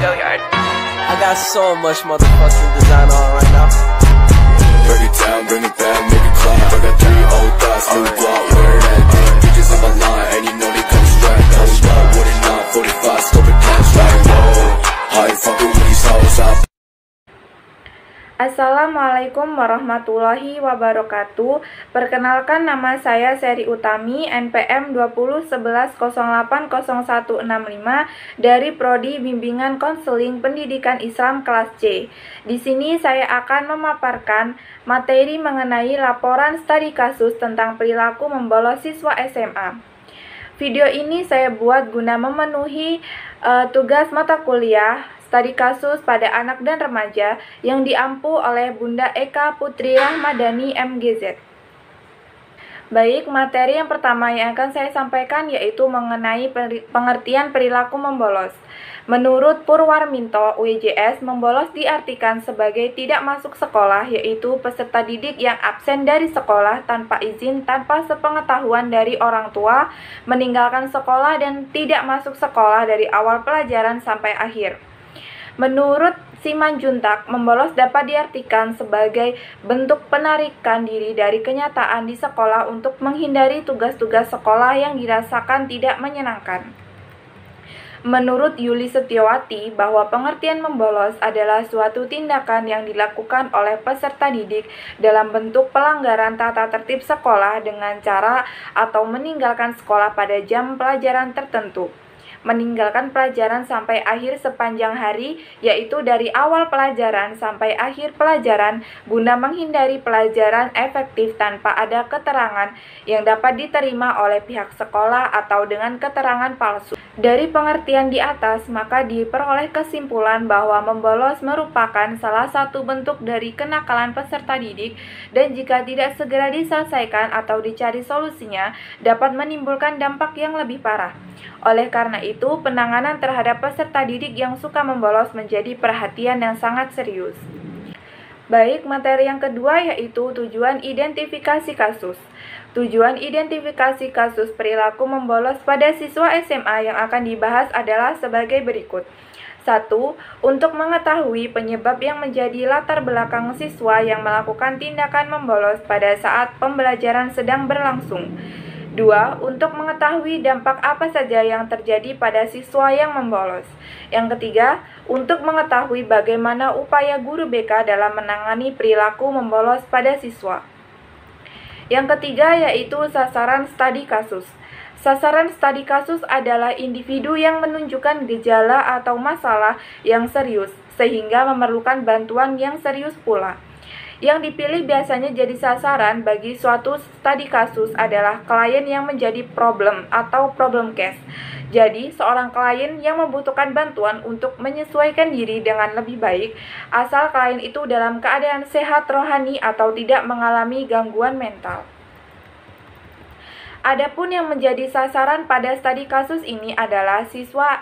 I got so much motherfucking design on right now. Break it down, bring it back, make it clap. I got 3 old thoughts, new block, where that damn bitches on my line, and you know they come straight. Hold up, what it not, 45, scope it cash like whoa. How you fucking with these hoes up? Assalamualaikum warahmatullahi wabarakatuh. Perkenalkan, nama saya Seri Utami, NPM 2011080165 dari Prodi Bimbingan Konseling Pendidikan Islam kelas C. Di sini saya akan memaparkan materi mengenai laporan studi kasus tentang perilaku membolos siswa SMA. Video ini saya buat guna memenuhi tugas mata kuliah studi kasus pada anak dan remaja yang diampu oleh Bunda Eka Putri Rahmadani MGZ. Baik, materi yang pertama yang akan saya sampaikan yaitu mengenai pengertian perilaku membolos. Menurut Purwarminto, WJS, membolos diartikan sebagai tidak masuk sekolah, yaitu peserta didik yang absen dari sekolah tanpa izin, tanpa sepengetahuan dari orang tua, meninggalkan sekolah dan tidak masuk sekolah dari awal pelajaran sampai akhir. Menurut Simanjuntak, membolos dapat diartikan sebagai bentuk penarikan diri dari kenyataan di sekolah untuk menghindari tugas-tugas sekolah yang dirasakan tidak menyenangkan. Menurut Yuli Setiawati, bahwa pengertian membolos adalah suatu tindakan yang dilakukan oleh peserta didik dalam bentuk pelanggaran tata tertib sekolah dengan cara atau meninggalkan sekolah pada jam pelajaran tertentu. Meninggalkan pelajaran sampai akhir sepanjang hari, yaitu dari awal pelajaran sampai akhir pelajaran, guna menghindari pelajaran efektif tanpa ada keterangan yang dapat diterima oleh pihak sekolah atau dengan keterangan palsu. Dari pengertian di atas, maka diperoleh kesimpulan bahwa membolos merupakan salah satu bentuk dari kenakalan peserta didik, dan jika tidak segera diselesaikan atau dicari solusinya, dapat menimbulkan dampak yang lebih parah. Oleh karena itu, penanganan terhadap peserta didik yang suka membolos menjadi perhatian yang sangat serius. Baik, materi yang kedua yaitu tujuan identifikasi kasus. Tujuan identifikasi kasus perilaku membolos pada siswa SMA yang akan dibahas adalah sebagai berikut. 1. Untuk mengetahui penyebab yang menjadi latar belakang siswa yang melakukan tindakan membolos pada saat pembelajaran sedang berlangsung. 2. Untuk mengetahui dampak apa saja yang terjadi pada siswa yang membolos. Yang ketiga, untuk mengetahui bagaimana upaya guru BK dalam menangani perilaku membolos pada siswa. Yang ketiga yaitu sasaran studi kasus. Sasaran studi kasus adalah individu yang menunjukkan gejala atau masalah yang serius, sehingga memerlukan bantuan yang serius pula. Yang dipilih biasanya jadi sasaran bagi suatu studi kasus adalah klien yang menjadi problem atau problem case. Jadi, seorang klien yang membutuhkan bantuan untuk menyesuaikan diri dengan lebih baik, asal klien itu dalam keadaan sehat rohani atau tidak mengalami gangguan mental. Adapun yang menjadi sasaran pada studi kasus ini adalah siswa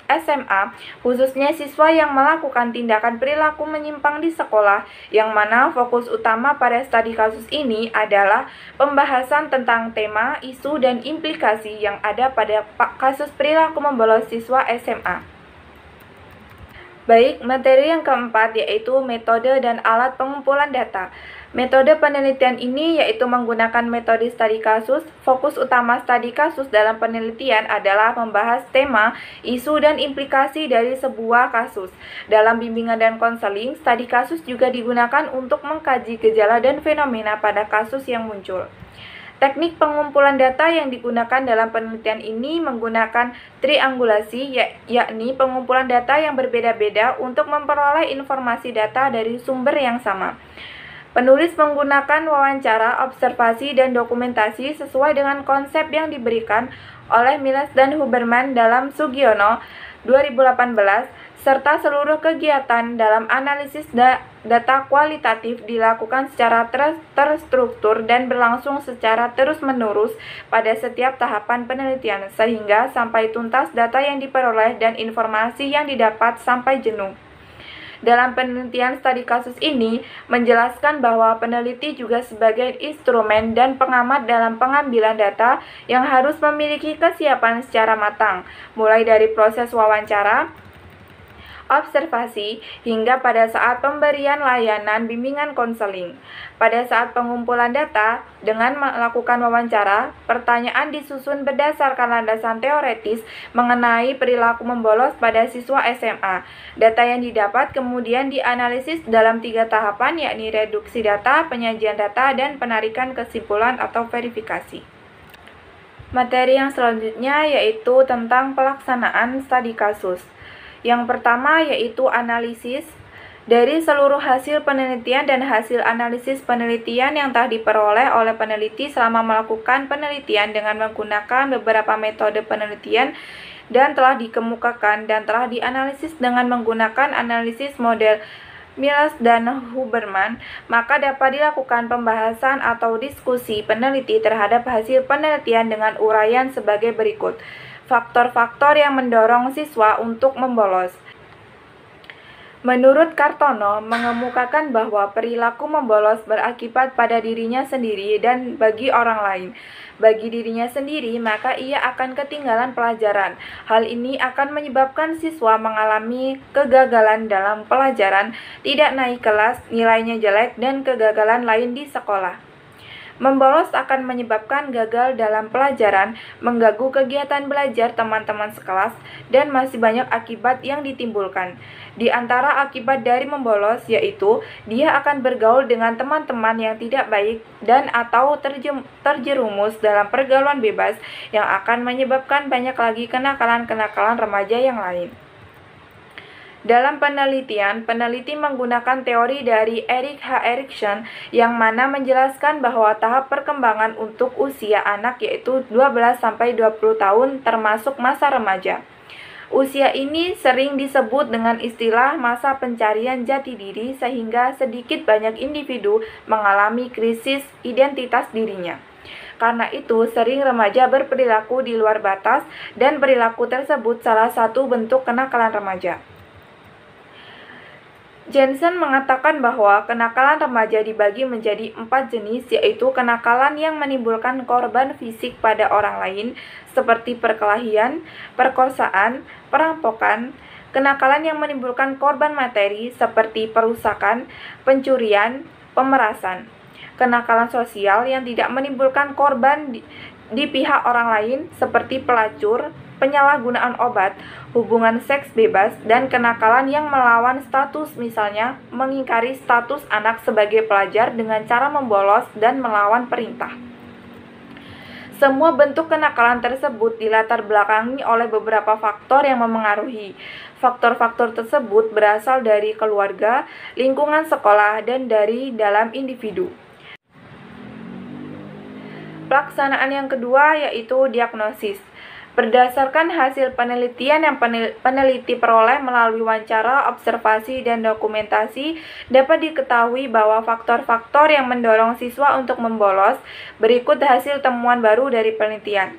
SMA, khususnya siswa yang melakukan tindakan perilaku menyimpang di sekolah, yang mana fokus utama pada studi kasus ini adalah pembahasan tentang tema, isu, dan implikasi yang ada pada kasus perilaku membolos siswa SMA. Baik, materi yang keempat yaitu metode dan alat pengumpulan data. Metode penelitian ini yaitu menggunakan metode studi kasus. Fokus utama studi kasus dalam penelitian adalah membahas tema, isu, dan implikasi dari sebuah kasus. Dalam bimbingan dan konseling, studi kasus juga digunakan untuk mengkaji gejala dan fenomena pada kasus yang muncul. Teknik pengumpulan data yang digunakan dalam penelitian ini menggunakan triangulasi, yakni pengumpulan data yang berbeda-beda untuk memperoleh informasi data dari sumber yang sama. Penulis menggunakan wawancara, observasi, dan dokumentasi sesuai dengan konsep yang diberikan oleh Miles dan Huberman dalam Sugiono 2018, serta seluruh kegiatan dalam analisis data kualitatif dilakukan secara terstruktur dan berlangsung secara terus-menerus pada setiap tahapan penelitian, sehingga sampai tuntas data yang diperoleh dan informasi yang didapat sampai jenuh. Dalam penelitian studi kasus ini, menjelaskan bahwa peneliti juga sebagai instrumen dan pengamat dalam pengambilan data yang harus memiliki kesiapan secara matang, mulai dari proses wawancara, observasi, hingga pada saat pemberian layanan bimbingan konseling. Pada saat pengumpulan data, dengan melakukan wawancara, pertanyaan disusun berdasarkan landasan teoretis mengenai perilaku membolos pada siswa SMA. Data yang didapat kemudian dianalisis dalam 3 tahapan, yakni reduksi data, penyajian data, dan penarikan kesimpulan atau verifikasi. Materi yang selanjutnya yaitu tentang pelaksanaan studi kasus. Yang pertama yaitu analisis. Dari seluruh hasil penelitian dan hasil analisis penelitian yang telah diperoleh oleh peneliti selama melakukan penelitian dengan menggunakan beberapa metode penelitian dan telah dikemukakan dan telah dianalisis dengan menggunakan analisis model Miles dan Huberman, maka dapat dilakukan pembahasan atau diskusi peneliti terhadap hasil penelitian dengan uraian sebagai berikut. Faktor-faktor yang mendorong siswa untuk membolos. Menurut Kartono, mengemukakan bahwa perilaku membolos berakibat pada dirinya sendiri dan bagi orang lain. Bagi dirinya sendiri, maka ia akan ketinggalan pelajaran. Hal ini akan menyebabkan siswa mengalami kegagalan dalam pelajaran, tidak naik kelas, nilainya jelek, dan kegagalan lain di sekolah. Membolos akan menyebabkan gagal dalam pelajaran, mengganggu kegiatan belajar teman-teman sekelas, dan masih banyak akibat yang ditimbulkan. Di antara akibat dari membolos yaitu dia akan bergaul dengan teman-teman yang tidak baik dan atau terjerumus dalam pergaulan bebas yang akan menyebabkan banyak lagi kenakalan-kenakalan remaja yang lain. Dalam penelitian, peneliti menggunakan teori dari Erik H. Erikson yang mana menjelaskan bahwa tahap perkembangan untuk usia anak yaitu 12-20 tahun termasuk masa remaja. Usia ini sering disebut dengan istilah masa pencarian jati diri sehingga sedikit banyak individu mengalami krisis identitas dirinya. Karena itu, sering remaja berperilaku di luar batas dan perilaku tersebut salah satu bentuk kenakalan remaja. Jensen mengatakan bahwa kenakalan remaja dibagi menjadi 4 jenis, yaitu kenakalan yang menimbulkan korban fisik pada orang lain, seperti perkelahian, perkosaan, perampokan, kenakalan yang menimbulkan korban materi, seperti perusakan, pencurian, pemerasan, kenakalan sosial yang tidak menimbulkan korban di pihak orang lain, seperti pelacur, penyalahgunaan obat, hubungan seks bebas, dan kenakalan yang melawan status, misalnya mengingkari status anak sebagai pelajar dengan cara membolos dan melawan perintah. Semua bentuk kenakalan tersebut dilatar belakangi oleh beberapa faktor yang memengaruhi. Faktor-faktor tersebut berasal dari keluarga, lingkungan sekolah, dan dari dalam individu. Pelaksanaan yang kedua yaitu diagnosis. Berdasarkan hasil penelitian yang peneliti peroleh melalui wawancara, observasi, dan dokumentasi, dapat diketahui bahwa faktor-faktor yang mendorong siswa untuk membolos berikut hasil temuan baru dari penelitian.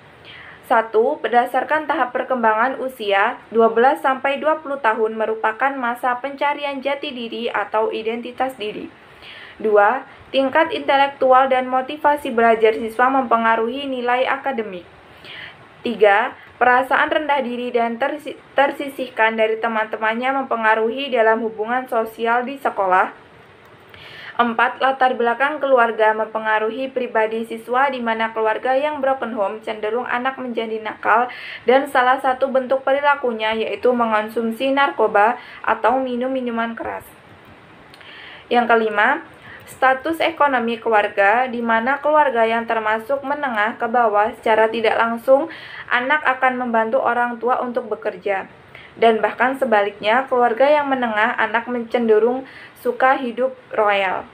1. Berdasarkan tahap perkembangan usia, 12-20 tahun merupakan masa pencarian jati diri atau identitas diri. 2. Tingkat intelektual dan motivasi belajar siswa mempengaruhi nilai akademik. 3. Perasaan rendah diri dan tersisihkan dari teman-temannya mempengaruhi dalam hubungan sosial di sekolah. 4. Latar belakang keluarga mempengaruhi pribadi siswa di mana keluarga yang broken home cenderung anak menjadi nakal dan salah satu bentuk perilakunya yaitu mengonsumsi narkoba atau minum minuman keras. Yang kelima, status ekonomi keluarga, di mana keluarga yang termasuk menengah ke bawah secara tidak langsung, anak akan membantu orang tua untuk bekerja. Dan bahkan sebaliknya, keluarga yang menengah, anak cenderung suka hidup royal.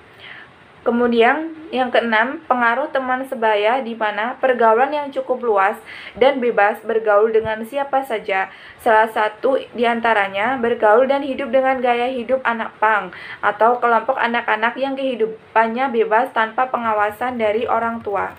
Kemudian, yang keenam, pengaruh teman sebaya di mana pergaulan yang cukup luas dan bebas bergaul dengan siapa saja. Salah satu diantaranya bergaul dan hidup dengan gaya hidup anak punk atau kelompok anak-anak yang kehidupannya bebas tanpa pengawasan dari orang tua.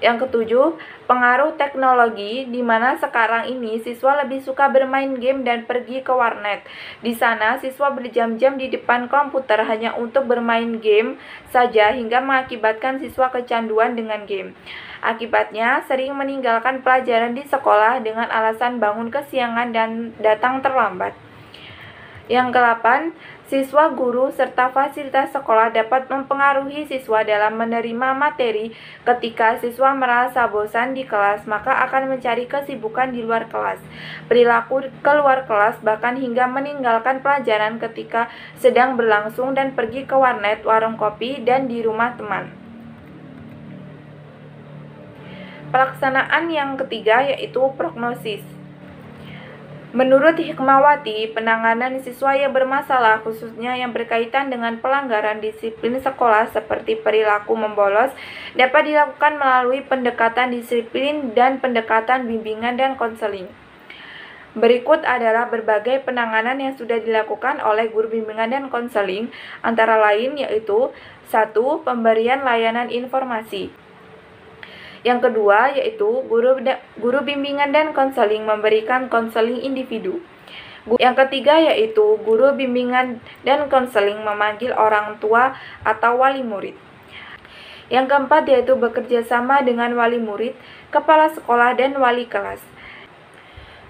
Yang ketujuh, pengaruh teknologi, di mana sekarang ini siswa lebih suka bermain game dan pergi ke warnet. Di sana, siswa berjam-jam di depan komputer hanya untuk bermain game saja hingga mengakibatkan siswa kecanduan dengan game. Akibatnya, sering meninggalkan pelajaran di sekolah dengan alasan bangun kesiangan dan datang terlambat. Yang ke-8, siswa, guru, serta fasilitas sekolah dapat mempengaruhi siswa dalam menerima materi. Ketika siswa merasa bosan di kelas, maka akan mencari kesibukan di luar kelas. Perilaku keluar kelas bahkan hingga meninggalkan pelajaran ketika sedang berlangsung dan pergi ke warnet, warung kopi, dan di rumah teman. Pelaksanaan yang ketiga yaitu prognosis. Menurut Hikmawati, penanganan siswa yang bermasalah khususnya yang berkaitan dengan pelanggaran disiplin sekolah seperti perilaku membolos dapat dilakukan melalui pendekatan disiplin dan pendekatan bimbingan dan konseling. Berikut adalah berbagai penanganan yang sudah dilakukan oleh guru bimbingan dan konseling, antara lain yaitu 1. Pemberian layanan informasi. Yang kedua yaitu guru bimbingan dan konseling memberikan konseling individu. Yang ketiga yaitu guru bimbingan dan konseling memanggil orang tua atau wali murid. Yang keempat yaitu bekerja sama dengan wali murid, kepala sekolah, dan wali kelas.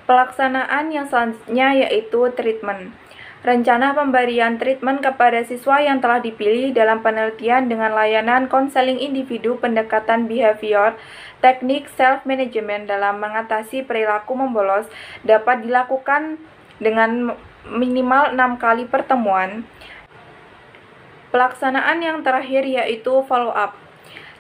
Pelaksanaan yang selanjutnya yaitu treatment. Rencana pemberian treatment kepada siswa yang telah dipilih dalam penelitian dengan layanan konseling individu, pendekatan behavior, teknik self-management dalam mengatasi perilaku membolos dapat dilakukan dengan minimal 6 kali pertemuan. Pelaksanaan yang terakhir yaitu follow-up.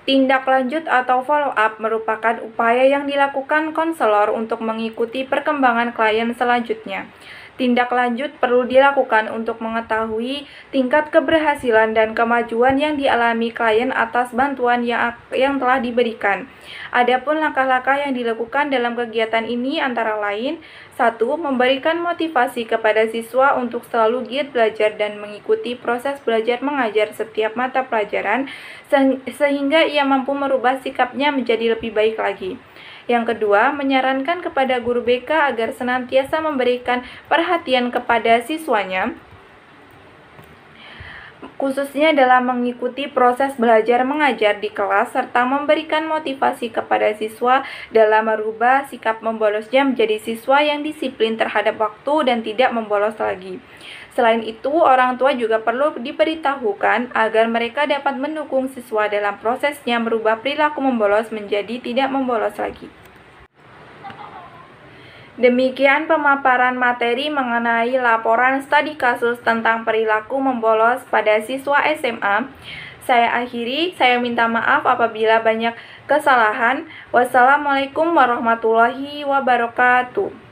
Tindak lanjut atau follow-up merupakan upaya yang dilakukan konselor untuk mengikuti perkembangan klien selanjutnya. Tindak lanjut perlu dilakukan untuk mengetahui tingkat keberhasilan dan kemajuan yang dialami klien atas bantuan yang telah diberikan. Adapun langkah-langkah yang dilakukan dalam kegiatan ini antara lain: 1. Memberikan motivasi kepada siswa untuk selalu giat belajar dan mengikuti proses belajar mengajar setiap mata pelajaran sehingga ia mampu merubah sikapnya menjadi lebih baik lagi. Yang kedua, menyarankan kepada guru BK agar senantiasa memberikan perhatian kepada siswanya, khususnya dalam mengikuti proses belajar mengajar di kelas, serta memberikan motivasi kepada siswa dalam merubah sikap membolosnya menjadi siswa yang disiplin terhadap waktu dan tidak membolos lagi. Selain itu, orang tua juga perlu diberitahukan agar mereka dapat mendukung siswa dalam prosesnya merubah perilaku membolos menjadi tidak membolos lagi. Demikian pemaparan materi mengenai laporan studi kasus tentang perilaku membolos pada siswa SMA. Saya akhiri, saya minta maaf apabila banyak kesalahan. Wassalamualaikum warahmatullahi wabarakatuh.